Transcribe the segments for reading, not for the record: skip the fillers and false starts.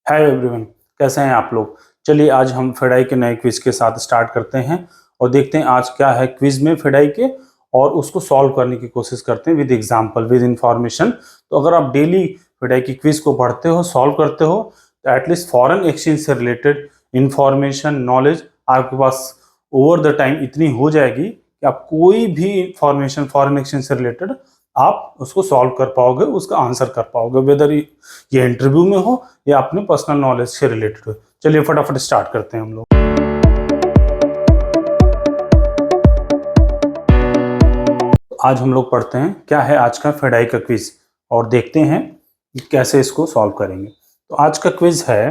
Hi everyone, कैसे हैं आप लोग। चलिए आज हम फेडाई के नए क्विज के साथ स्टार्ट करते हैं और देखते हैं आज क्या है क्विज में फेडाई के, और उसको सॉल्व करने की कोशिश करते हैं विद एग्जांपल विद इंफॉर्मेशन। तो अगर आप डेली फेडाई की क्विज को पढ़ते हो, सॉल्व करते हो, तो एटलीस्ट फॉरेन एक्सचेंज से रिलेटेड इंफॉर्मेशन नॉलेज आपके पास ओवर द टाइम इतनी हो जाएगी कि आप कोई भी इंफॉर्मेशन फॉरेन एक्सचेंज से रिलेटेड आप उसको सॉल्व कर पाओगे, उसका आंसर कर पाओगे, वेदर ये इंटरव्यू में हो या अपने पर्सनल नॉलेज से रिलेटेड हो। चलिए फटाफट स्टार्ट करते हैं हम लोग। आज हम लोग पढ़ते हैं क्या है आज का फेडाई का क्विज और देखते हैं कि कैसे इसको सॉल्व करेंगे। तो आज का क्विज है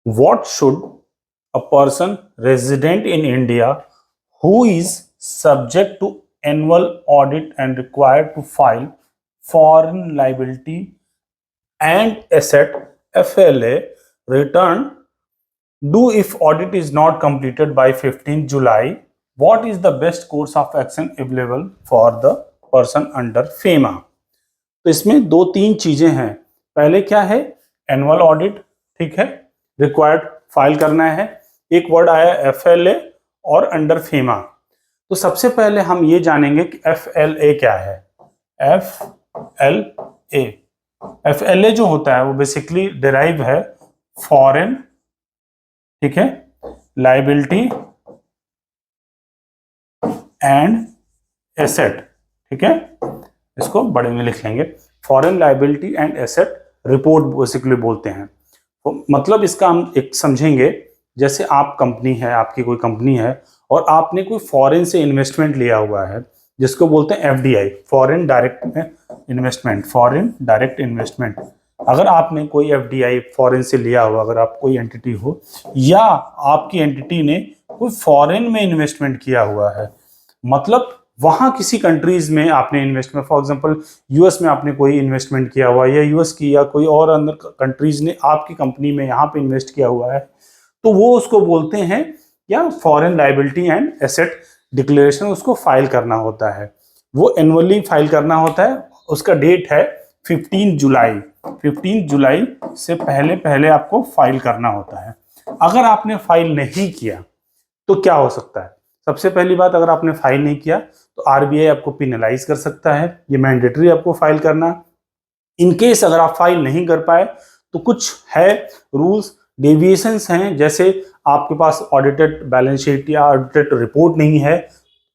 what should a person resident in India who is subject to annual audit and required to file foreign liability and asset FLA return do if audit is not completed by 15 July? What is the best course of action available for the person under FEMA? तो इसमें दो तीन चीजें हैं। पहले क्या है, annual audit, ठीक है, रिक्वायर्ड फाइल करना है। एक वर्ड आया FLA और अंडर फेमा। तो सबसे पहले हम ये जानेंगे कि FLA क्या है। FLA जो होता है वो बेसिकली डिराइव है फॉरेन, ठीक है, लाइबिलिटी एंड एसेट, ठीक है, इसको बड़े में लिख लेंगे, foreign liability and asset report basically बोलते हैं। तो मतलब इसका हम एक समझेंगे, जैसे आप कंपनी है, आपकी कोई कंपनी है और आपने कोई फॉरेन से इन्वेस्टमेंट लिया हुआ है जिसको बोलते हैं FDI, foreign direct investment, foreign direct investment. अगर आपने कोई FDI फॉरेन से लिया हुआ, अगर आप कोई एंटिटी हो या आपकी एंटिटी ने कोई फॉरेन में इन्वेस्टमेंट किया हुआ है, मतलब वहां किसी कंट्रीज में आपने इन्वेस्टमेंट, फॉर एग्जांपल यूएस में आपने कोई इन्वेस्टमेंट किया हुआ या यूएस की या कोई और अंदर कंट्रीज ने आपकी कंपनी में यहाँ पे इन्वेस्ट किया हुआ है, तो वो उसको बोलते हैं या foreign liability and asset declaration उसको फाइल करना होता है। वो एनुअली फाइल करना होता है। उसका डेट है 15 जुलाई। 15 जुलाई से पहले पहले आपको फाइल करना होता है। अगर आपने फाइल नहीं किया तो क्या हो सकता है। सबसे पहली बात, अगर आपने फाइल नहीं किया तो RBI आपको पिनलाइज कर सकता है, ये मैंडेटरी आपको फाइल करना। इनकेस अगर आप फाइल नहीं कर पाए तो कुछ है रूल्स, डेविएशंस हैं, जैसे आपके पास ऑडिटेड बैलेंस शीट या ऑडिटेड रिपोर्ट नहीं है,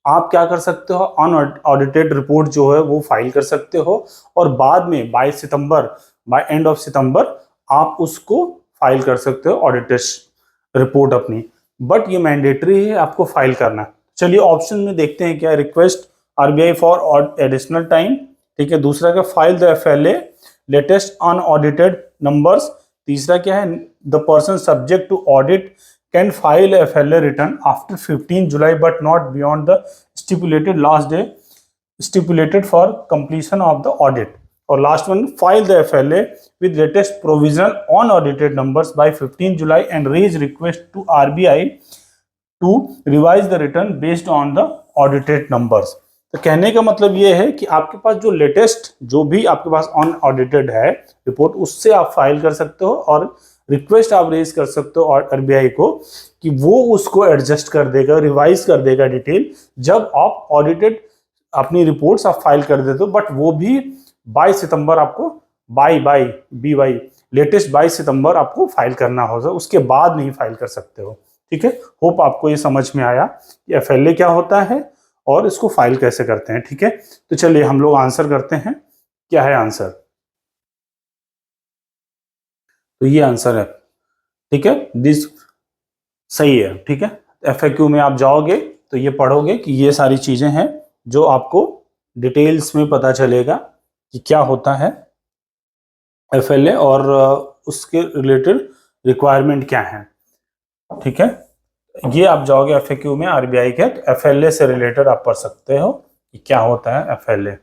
आप क्या कर सकते हो, अनऑडिटेड रिपोर्ट जो है वो फाइल कर सकते हो और बाद में बाय एंड ऑफ सितंबर आप उसको फाइल कर सकते हो ऑडिटेड रिपोर्ट अपनी। बट ये मैंडेटरी है आपको फाइल करना। चलिए ऑप्शन में देखते हैं क्या, request RBI for additional time, ठीक है, दूसरा क्या, file the FLA latest unaudited numbers, तीसरा क्या है, the person subject to audit can file FLA return after 15 July but not beyond the stipulated last day stipulated for completion of the audit, और last one, file the FLA with latest provisional unaudited numbers by 15 July and raise request to RBI to revise the return based on the audited numbers। तो कहने का मतलब ये है कि आपके पास जो लेटेस्ट, जो भी आपके पास अनऑडिटेड है रिपोर्ट, उससे आप फाइल कर सकते हो और रिक्वेस्ट आप रेज कर सकते हो RBI को कि वो उसको एडजस्ट कर देगा, रिवाइज कर देगा डिटेल, जब आप ऑडिटेड अपनी रिपोर्ट्स आप फाइल कर देते हो। बट वो भी बाय सितंबर आपको BY लेटेस्ट 22 सितंबर आपको फाइल करना होगा, उसके बाद नहीं फाइल कर सकते हो, ठीक है। होप आपको ये समझ में आया कि FLA क्या होता है और इसको फाइल कैसे करते हैं, ठीक है। तो चलिए हम लोग आंसर करते हैं, क्या है आंसर। तो ये आंसर है, ठीक है, दिस सही है, ठीक है। FAQ में आप जाओगे तो ये पढ़ोगे कि ये सारी चीजें हैं जो आपको डिटेल्स में पता चलेगा कि क्या होता है FLA और उसके रिलेटेड रिक्वायरमेंट क्या है, ठीक है। ये आप जाओगे FAQ में RBI के, तो FLA से रिलेटेड आप पढ़ सकते हो कि क्या होता है FLA,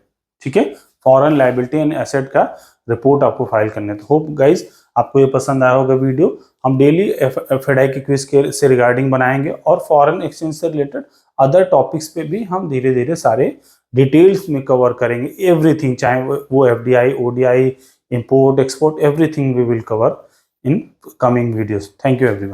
ठीक है, फॉरेन लाइबिलिटी एंड एसेट का रिपोर्ट आपको फाइल करने। तो होप गाइज आपको ये पसंद आया होगा वीडियो। हम डेली FDI के क्विज के से रिगार्डिंग बनाएंगे और फॉरेन एक्सचेंज से रिलेटेड अदर टॉपिक्स पे भी हम धीरे धीरे सारे डिटेल्स में कवर करेंगे एवरीथिंग, चाहे वो FDI, ODI, import, export, everything we will cover in coming videos. Thank you everyone.